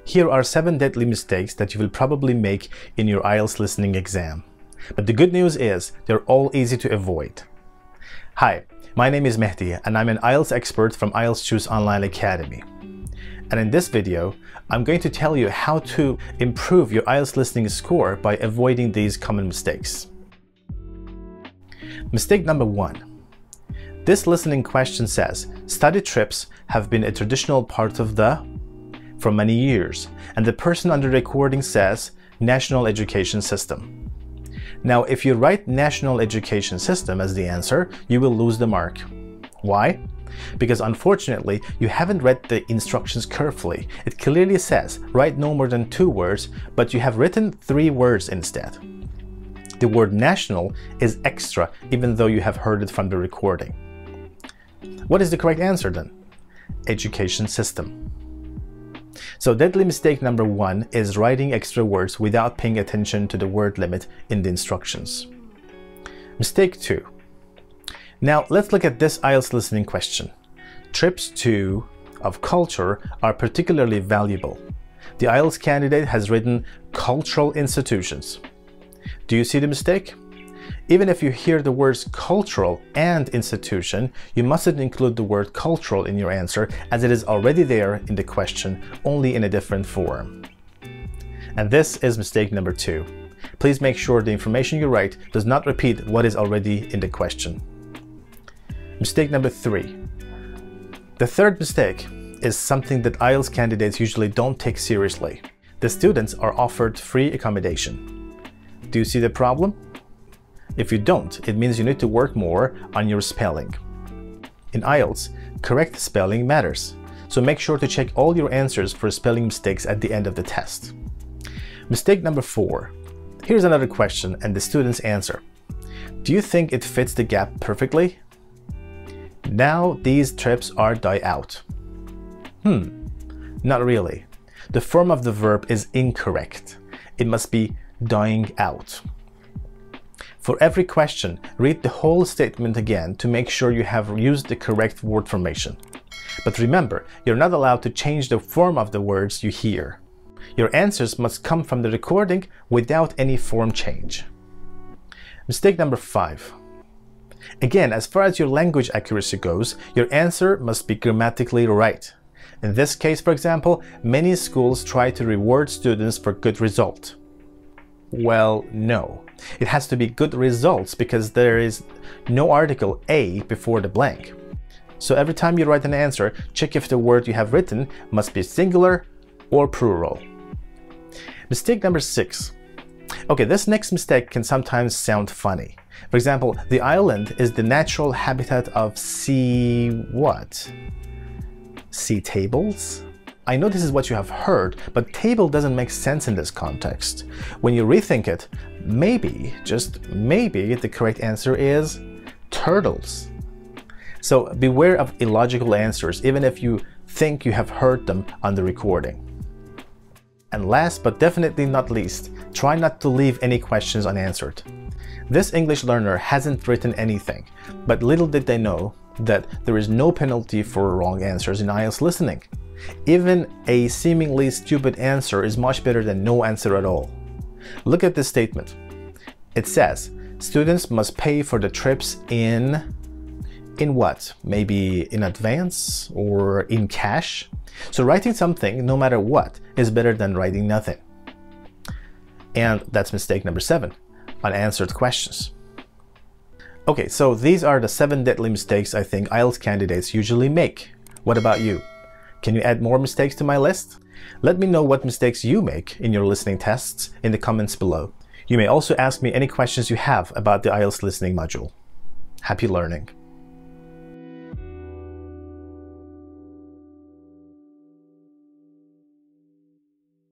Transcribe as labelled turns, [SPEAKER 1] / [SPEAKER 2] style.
[SPEAKER 1] Here are 7 deadly mistakes that you will probably make in your IELTS listening exam. But the good news is they're all easy to avoid. Hi, my name is Mehdi and I'm an IELTS expert from IELTS Juice Online Academy. And in this video, I'm going to tell you how to improve your IELTS listening score by avoiding these common mistakes. Mistake number 1. This listening question says, study trips have been a traditional part of for many years, and the person on the recording says national education system. Now, if you write national education system as the answer, you will lose the mark. Why? Because unfortunately, you haven't read the instructions carefully. It clearly says write no more than 2 words, but you have written 3 words instead. The word national is extra, even though you have heard it from the recording. What is the correct answer then? Education system. So deadly mistake number 1 is writing extra words without paying attention to the word limit in the instructions. Mistake 2. Now let's look at this IELTS listening question. Trips to of culture are particularly valuable. The IELTS candidate has written cultural institutions. Do you see the mistake? Even if you hear the words cultural and institution, you mustn't include the word cultural in your answer, as it is already there in the question, only in a different form. And this is mistake number 2. Please make sure the information you write does not repeat what is already in the question. Mistake number 3. The third mistake is something that IELTS candidates usually don't take seriously. The students are offered free accommodation. Do you see the problem? If you don't, it means you need to work more on your spelling. In IELTS, correct spelling matters, so make sure to check all your answers for spelling mistakes at the end of the test. Mistake number 4. Here's another question and the student's answer. Do you think it fits the gap perfectly? Now these trips are die out. Not really. The form of the verb is incorrect. It must be dying out. For every question, read the whole statement again to make sure you have used the correct word formation. But remember, you're not allowed to change the form of the words you hear. Your answers must come from the recording without any form change. Mistake number 5. Again, as far as your language accuracy goes, your answer must be grammatically right. In this case, for example, many schools try to reward students for good result. Well, no. It has to be good results because there is no article A before the blank. So every time you write an answer, check if the word you have written must be singular or plural. Mistake number 6. Okay, this next mistake can sometimes sound funny. For example, the island is the natural habitat of sea what? Sea tables? I know this is what you have heard, but table doesn't make sense in this context. When you rethink it, maybe, just maybe, the correct answer is turtles. So beware of illogical answers, even if you think you have heard them on the recording. And last but definitely not least, try not to leave any questions unanswered. This English learner hasn't written anything, but little did they know that there is no penalty for wrong answers in IELTS listening. Even a seemingly stupid answer is much better than no answer at all. Look at this statement. It says, students must pay for the trips in what? Maybe in advance or in cash? So writing something, no matter what, is better than writing nothing. And that's mistake number 7, unanswered questions. Okay, so these are the 7 deadly mistakes I think IELTS candidates usually make. What about you? Can you add more mistakes to my list? Let me know what mistakes you make in your listening tests in the comments below. You may also ask me any questions you have about the IELTS listening module. Happy learning!